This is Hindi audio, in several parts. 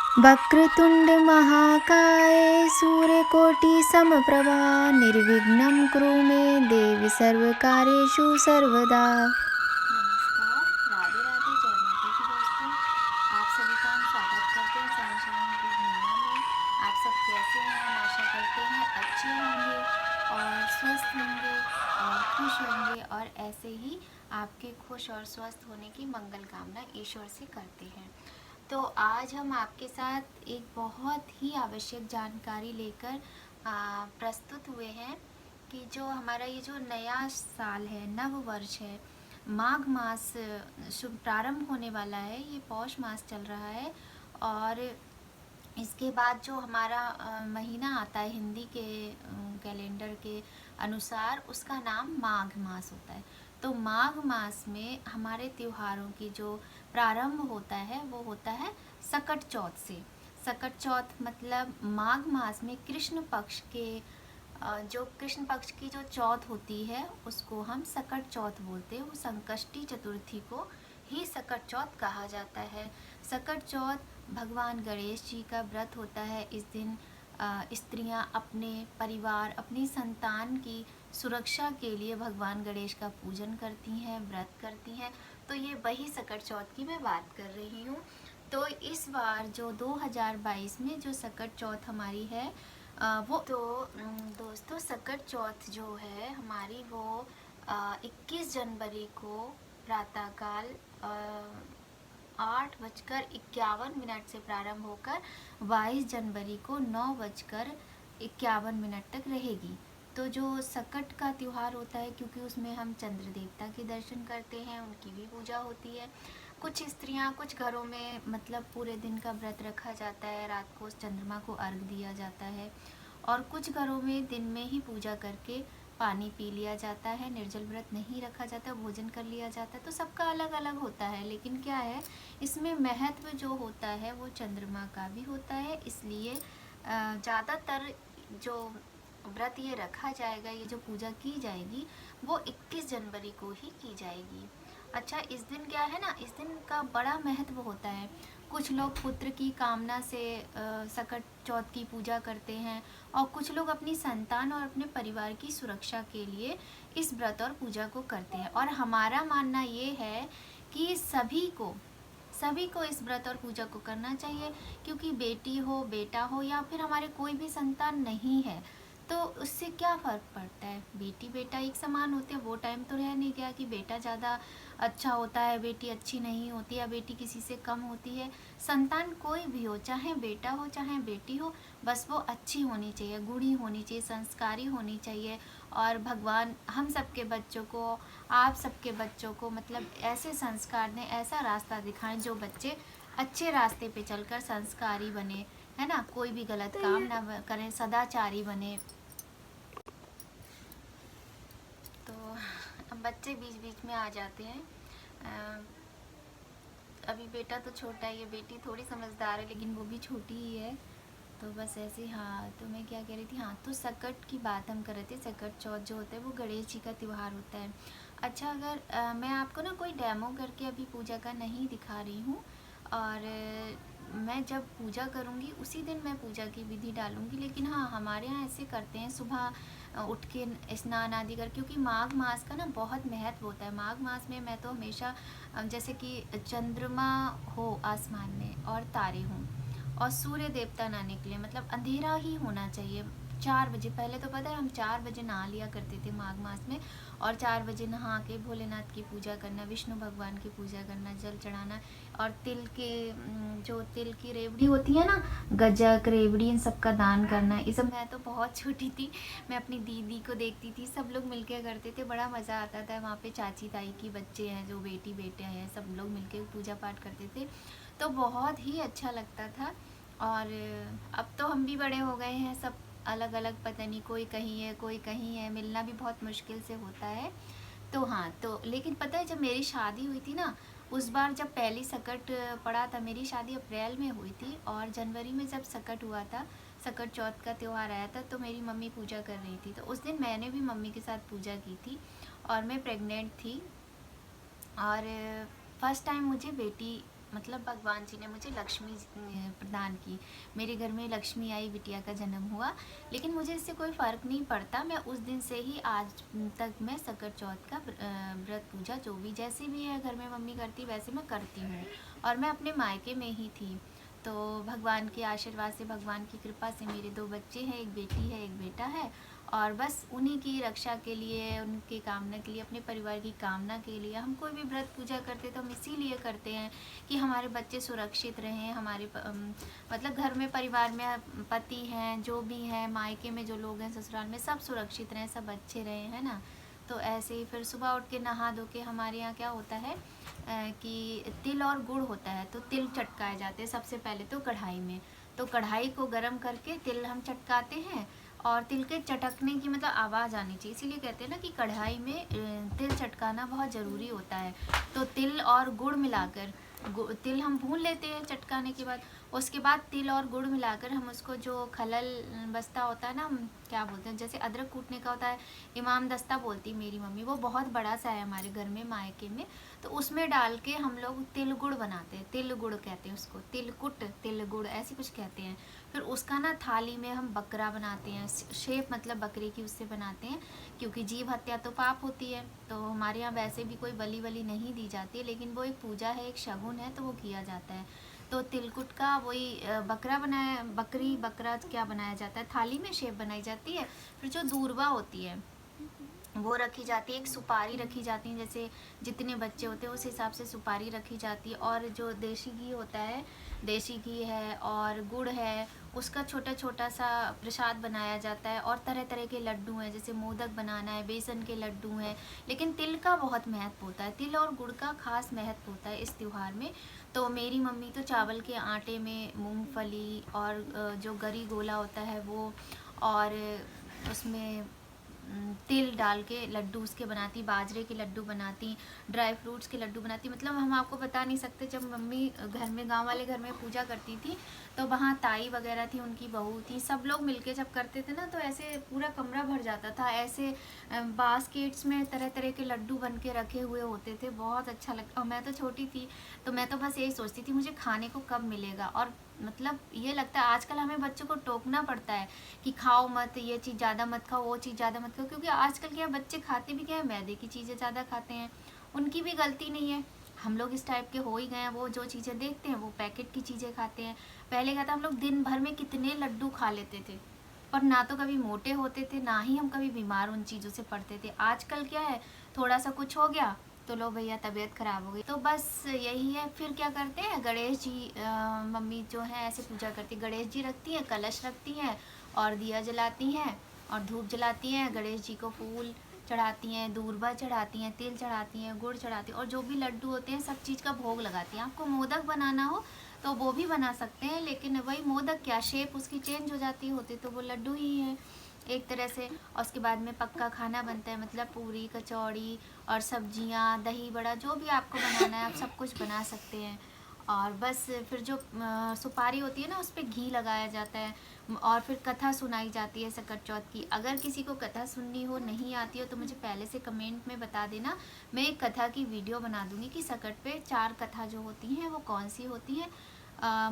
वक्रतुंड महाकाय सूर्यकोटि समप्रभा निर्विघ्नं कुरु मे देवी सर्वकार्येषु सर्वदा। नमस्कार, राधे राधे, जय माता की दोस्तों। आप सभी का हम स्वागत करते हैं सनशाइन की दुनिया में। आप सब कैसे हैं? हम आशा करते हैं अच्छे होंगे और स्वस्थ होंगे और खुश होंगे, और ऐसे ही आपके खुश और स्वस्थ होने की मंगल कामना ईश्वर से करते हैं। तो आज हम आपके साथ एक बहुत ही आवश्यक जानकारी लेकर प्रस्तुत हुए हैं कि जो हमारा ये जो नया साल है, नव वर्ष है, माघ मास शुभ प्रारंभ होने वाला है। ये पौष मास चल रहा है और इसके बाद जो हमारा महीना आता है हिंदी के कैलेंडर के अनुसार, उसका नाम माघ मास होता है। तो माघ मास में हमारे त्योहारों की जो प्रारंभ होता है वो होता है सकट चौथ से। सकट चौथ मतलब माघ मास में कृष्ण पक्ष के जो कृष्ण पक्ष की जो चौथ होती है उसको हम सकट चौथ बोलते हैं। वो संकष्टी चतुर्थी को ही सकट चौथ कहा जाता है। सकट चौथ भगवान गणेश जी का व्रत होता है। इस दिन स्त्रियां अपने परिवार, अपनी संतान की सुरक्षा के लिए भगवान गणेश का पूजन करती हैं, व्रत करती हैं। तो ये वही सकट चौथ की मैं बात कर रही हूँ। तो इस बार जो 2022 में जो सकट चौथ हमारी है वो तो दोस्तों सकट चौथ जो है हमारी वो 21 जनवरी को प्रातःकाल 8:51 से प्रारंभ होकर 22 जनवरी को 9:51 तक रहेगी। तो जो सकट का त्यौहार होता है, क्योंकि उसमें हम चंद्र देवता के दर्शन करते हैं, उनकी भी पूजा होती है। कुछ स्त्रियां, कुछ घरों में मतलब पूरे दिन का व्रत रखा जाता है, रात को उस चंद्रमा को अर्घ दिया जाता है, और कुछ घरों में दिन में ही पूजा करके पानी पी लिया जाता है, निर्जल व्रत नहीं रखा जाता, भोजन कर लिया जाता है। तो सबका अलग अलग होता है, लेकिन क्या है इसमें महत्व जो होता है वो चंद्रमा का भी होता है। इसलिए ज़्यादातर जो व्रत ये रखा जाएगा, ये जो पूजा की जाएगी वो 21 जनवरी को ही की जाएगी। अच्छा, इस दिन क्या है ना, इस दिन का बड़ा महत्व होता है। कुछ लोग पुत्र की कामना से सकट चौथ की पूजा करते हैं, और कुछ लोग अपनी संतान और अपने परिवार की सुरक्षा के लिए इस व्रत और पूजा को करते हैं। और हमारा मानना ये है कि सभी को इस व्रत और पूजा को करना चाहिए, क्योंकि बेटी हो, बेटा हो, या फिर हमारे कोई भी संतान नहीं है तो उससे क्या फ़र्क पड़ता है। बेटी बेटा एक समान होते हैं। वो टाइम तो रह नहीं गया कि बेटा ज़्यादा अच्छा होता है, बेटी अच्छी नहीं होती, या बेटी किसी से कम होती है। संतान कोई भी हो, चाहे बेटा हो चाहे बेटी हो, बस वो अच्छी होनी चाहिए, गुणी होनी चाहिए, संस्कारी होनी चाहिए। और भगवान हम सबके बच्चों को, आप सबके बच्चों को मतलब ऐसे संस्कार दें, ऐसा रास्ता दिखाएं जो बच्चे अच्छे रास्ते पे चलकर संस्कारी बने, है ना, कोई भी गलत काम ना करें, सदाचारी बने। तो अब बच्चे बीच बीच में आ जाते हैं। अभी बेटा तो छोटा है, ये बेटी थोड़ी समझदार है, लेकिन वो भी छोटी ही है। तो बस ऐसे। हाँ, तो मैं क्या कह रही थी, हाँ, तो सकट की बात हम कर रहे थे। सकट चौथ जो होता है वो गणेश जी का त्यौहार होता है। अच्छा, अगर मैं आपको ना कोई डेमो करके अभी पूजा का नहीं दिखा रही हूँ, और मैं जब पूजा करूँगी उसी दिन मैं पूजा की विधि डालूँगी। लेकिन हाँ, हमारे यहाँ ऐसे करते हैं, सुबह उठ के स्नान आदि कर, क्योंकि माघ मास का ना बहुत महत्व होता है। माघ मास में मैं तो हमेशा जैसे कि चंद्रमा हो आसमान में और तारे हों और सूर्य देवता ना निकले, मतलब अंधेरा ही होना चाहिए। 4 बजे, पहले तो पता है हम 4 बजे नहा लिया करते थे माघ मास में, और 4 बजे नहा के भोलेनाथ की पूजा करना, विष्णु भगवान की पूजा करना, जल चढ़ाना, और तिल के जो तिल की रेवड़ी होती है ना, गजक रेवड़ी, इन सब का दान करना। ये सब मैं तो बहुत छोटी थी, मैं अपनी दीदी को देखती थी, सब लोग मिलके करते थे, बड़ा मज़ा आता था। वहाँ पे चाची ताई की बच्चे हैं, जो बेटी बेटे हैं, सब लोग मिलके पूजा पाठ करते थे, तो बहुत ही अच्छा लगता था। और अब तो हम भी बड़े हो गए हैं, सब अलग अलग, पता नहीं कोई कहीं है कोई कहीं है, मिलना भी बहुत मुश्किल से होता है। तो हाँ, तो लेकिन पता है जब मेरी शादी हुई थी ना, उस बार जब पहली सकट पड़ा था, मेरी शादी अप्रैल में हुई थी, और जनवरी में जब सकट हुआ था, सकट चौथ का त्यौहार आया था, तो मेरी मम्मी पूजा कर रही थी। तो उस दिन मैंने भी मम्मी के साथ पूजा की थी, और मैं प्रेग्नेंट थी, और फर्स्ट टाइम मुझे बेटी मतलब भगवान जी ने मुझे लक्ष्मी प्रदान की। मेरे घर में लक्ष्मी आई, बिटिया का जन्म हुआ। लेकिन मुझे इससे कोई फ़र्क नहीं पड़ता। मैं उस दिन से ही आज तक मैं सकट चौथ का व्रत पूजा जो भी जैसे भी है घर में मम्मी करती वैसे मैं करती हूँ। और मैं अपने मायके में ही थी। तो भगवान के आशीर्वाद से, भगवान की कृपा से मेरे 2 बच्चे हैं, एक बेटी है, एक बेटा है। और बस उन्हीं की रक्षा के लिए, उनकी कामना के लिए, अपने परिवार की कामना के लिए हम कोई भी व्रत पूजा करते तो हम इसीलिए करते हैं कि हमारे बच्चे सुरक्षित रहें, हमारे मतलब घर में परिवार में पति हैं, जो भी हैं, मायके में जो लोग हैं, ससुराल में सब सुरक्षित रहें, सब अच्छे रहें, है ना। तो ऐसे ही फिर सुबह उठ के नहा धो के हमारे यहाँ क्या होता है कि तिल और गुड़ होता है, तो तिल चटकाए जाते हैं सबसे पहले तो कढ़ाई में। तो कढ़ाई को गर्म करके तिल हम चटकाते हैं। और तिल के चटकने की मतलब आवाज़ आनी चाहिए, इसीलिए कहते हैं ना कि कढ़ाई में तिल चटकाना बहुत ज़रूरी होता है। तो तिल और गुड़ मिलाकर, तिल हम भून लेते हैं चटकाने के बाद। उसके बाद तिल और गुड़ मिलाकर हम उसको, जो खलल बस्ता होता है ना, हम क्या बोलते हैं, जैसे अदरक कूटने का होता है, इमाम दस्ता बोलती मेरी मम्मी, वो बहुत बड़ा सा है हमारे घर में मायके में। तो उसमें डाल के हम लोग तिल गुड़ बनाते हैं, तिल गुड़ कहते हैं उसको, तिलकुट, तिल गुड़ ऐसे कुछ कहते हैं। फिर उसका ना थाली में हम बकरा बनाते हैं, शेप मतलब बकरे की उससे बनाते हैं, क्योंकि जीव हत्या तो पाप होती है। तो हमारे यहाँ वैसे भी कोई बलि वली नहीं दी जाती, लेकिन वो एक पूजा है, एक शगुन है, तो वो किया जाता है। तो तिलकुट का वही बकरा बनाया, बकरी बकरा क्या बनाया जाता है, थाली में शेप बनाई जाती है। फिर जो दूरबा होती है वो रखी जाती है, एक सुपारी रखी जाती है, जैसे जितने बच्चे होते हैं उस हिसाब से सुपारी रखी जाती है। और जो देसी घी होता है, देसी घी है और गुड़ है, उसका छोटा छोटा सा प्रसाद बनाया जाता है। और तरह तरह के लड्डू हैं, जैसे मोदक बनाना है, बेसन के लड्डू हैं। लेकिन तिल का बहुत महत्व होता है, तिल और गुड़ का खास महत्व होता है इस त्यौहार में। तो मेरी मम्मी तो चावल के आटे में मूंगफली और जो गरी गोला होता है वो, और उसमें तिल डाल के लड्डू उसके बनाती, बाजरे के लड्डू बनाती, ड्राई फ्रूट्स के लड्डू बनाती। मतलब हम आपको बता नहीं सकते। जब मम्मी घर में, गांव वाले घर में पूजा करती थी, तो वहाँ ताई वगैरह थी, उनकी बहू थी, सब लोग मिलके जब करते थे ना, तो ऐसे पूरा कमरा भर जाता था। ऐसे बास्केट्स में तरह तरह के लड्डू बन के रखे हुए होते थे, बहुत अच्छा लगता। और मैं तो छोटी थी, तो मैं तो बस यही सोचती थी मुझे खाने को कब मिलेगा। और मतलब ये लगता है आजकल हमें बच्चों को टोकना पड़ता है कि खाओ मत, ये चीज़ ज़्यादा मत खाओ, वो चीज़ ज़्यादा मत खाओ, क्योंकि आजकल क्या बच्चे खाते भी क्या है, मैदे की चीज़ें ज़्यादा खाते हैं। उनकी भी गलती नहीं है, हम लोग इस टाइप के हो ही गए हैं। वो जो चीज़ें देखते हैं वो पैकेट की चीज़ें खाते हैं। पहले क्या था, हम लोग दिन भर में कितने लड्डू खा लेते थे, पर ना तो कभी मोटे होते थे, ना ही हम कभी बीमार उन चीज़ों से पड़ते थे। आजकल क्या है, थोड़ा सा कुछ हो गया तो लो भैया तबीयत ख़राब हो गई। तो बस यही है। फिर क्या करते हैं, गणेश जी, मम्मी जो है ऐसे पूजा करती, गणेश जी रखती हैं, कलश रखती हैं और दिया जलाती हैं और धूप जलाती हैं। गणेश जी को फूल चढ़ाती हैं, दूर्वा चढ़ाती हैं, तिल चढ़ाती हैं, गुड़ चढ़ाती हैं, और जो भी लड्डू होते हैं सब चीज़ का भोग लगाती हैं। आपको मोदक बनाना हो तो वो भी बना सकते हैं, लेकिन वही मोदक क्या, शेप उसकी चेंज हो जाती होती, तो वो लड्डू ही है एक तरह से। और उसके बाद में पक्का खाना बनता है, मतलब पूरी कचौड़ी और सब्जियां, दही बड़ा, जो भी आपको बनाना है आप सब कुछ बना सकते हैं। और बस फिर जो सुपारी होती है ना, उस पर घी लगाया जाता है। और फिर कथा सुनाई जाती है सकट चौथ की। अगर किसी को कथा सुननी हो, नहीं आती हो, तो मुझे पहले से कमेंट में बता देना, मैं एक कथा की वीडियो बना दूंगी कि सकट पे 4 कथा जो होती हैं वो कौन सी होती हैं।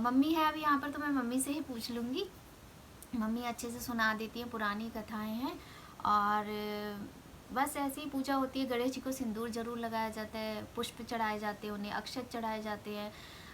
मम्मी है अभी यहाँ पर, तो मैं मम्मी से ही पूछ लूँगी, मम्मी अच्छे से सुना देती हैं, पुरानी कथाएं हैं। और बस ऐसे ही पूजा होती है। गणेश जी को सिंदूर जरूर लगाया जाता है, पुष्प चढ़ाए जाते हैं, उन्हें अक्षत चढ़ाए जाते हैं।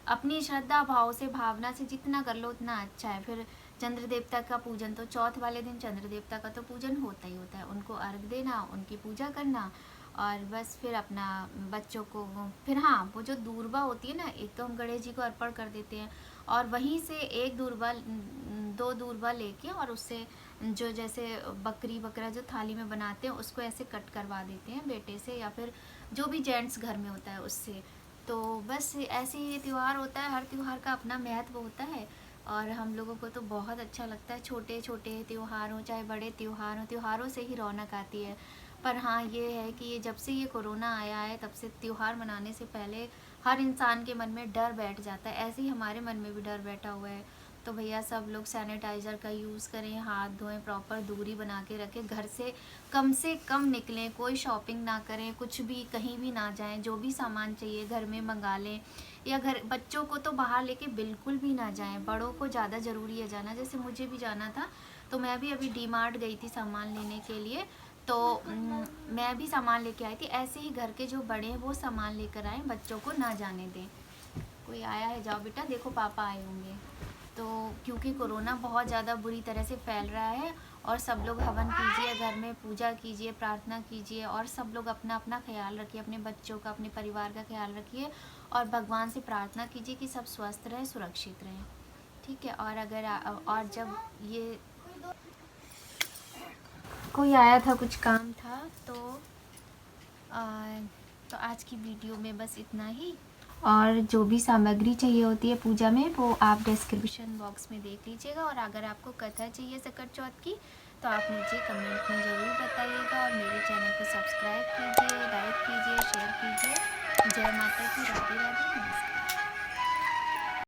अपनी श्रद्धा भाव से, भावना से जितना कर लो उतना अच्छा है। फिर चंद्र देवता का पूजन, तो चौथ वाले दिन चंद्र देवता का तो पूजन होता ही होता है, उनको अर्घ देना, उनकी पूजा करना। और बस फिर अपना बच्चों को, फिर हाँ, वो जो दूर्वा होती है ना, एक तो हम गणेश जी को अर्पण कर देते हैं, और वहीं से एक दूर्वा, 2 दूर्वा लेके, और उससे जो जैसे बकरी बकरा जो थाली में बनाते हैं उसको ऐसे कट करवा देते हैं बेटे से, या फिर जो भी जेंट्स घर में होता है उससे। तो बस ऐसे ही ये त्यौहार होता है, हर त्यौहार का अपना महत्व होता है। और हम लोगों को तो बहुत अच्छा लगता है, छोटे छोटे त्यौहार हो चाहे बड़े त्यौहार हो, त्योहारों से ही रौनक आती है। पर हाँ, ये है कि ये जब से ये कोरोना आया है, तब से त्यौहार मनाने से पहले हर इंसान के मन में डर बैठ जाता है। ऐसे ही हमारे मन में भी डर बैठा हुआ है। तो भैया सब लोग सैनिटाइज़र का यूज़ करें, हाथ धोएं, प्रॉपर दूरी बना के रखें, घर से कम निकलें, कोई शॉपिंग ना करें, कुछ भी कहीं भी ना जाएं, जो भी सामान चाहिए घर में मंगा लें, या घर बच्चों को तो बाहर लेके बिल्कुल भी ना जाएं, बड़ों को ज़्यादा ज़रूरी है जाना। जैसे मुझे भी जाना था तो मैं भी अभी डी मार्ट गई थी सामान लेने के लिए, तो मैं भी सामान लेके आई थी। ऐसे ही घर के जो बड़े हैं वो सामान लेकर आए, बच्चों को ना जाने दें। कोई आया है, जाओ बेटा, देखो पापा आए होंगे। तो क्योंकि कोरोना बहुत ज़्यादा बुरी तरह से फैल रहा है, और सब लोग हवन कीजिए, घर में पूजा कीजिए, प्रार्थना कीजिए, और सब लोग अपना अपना ख्याल रखिए, अपने बच्चों का, अपने परिवार का ख्याल रखिए, और भगवान से प्रार्थना कीजिए कि सब स्वस्थ रहें, सुरक्षित रहें। ठीक है। और अगर और जब ये कोई आया था, कुछ काम था, तो आज की वीडियो में बस इतना ही। और जो भी सामग्री चाहिए होती है पूजा में, वो आप डिस्क्रिप्शन बॉक्स में देख लीजिएगा। और अगर आपको कथा चाहिए सकट चौथ की, तो आप मुझे कमेंट में ज़रूर बताइएगा, और मेरे चैनल को सब्सक्राइब कीजिए, लाइक कीजिए, शेयर कीजिए। जय माता की, राधे राधे, नमस्कार।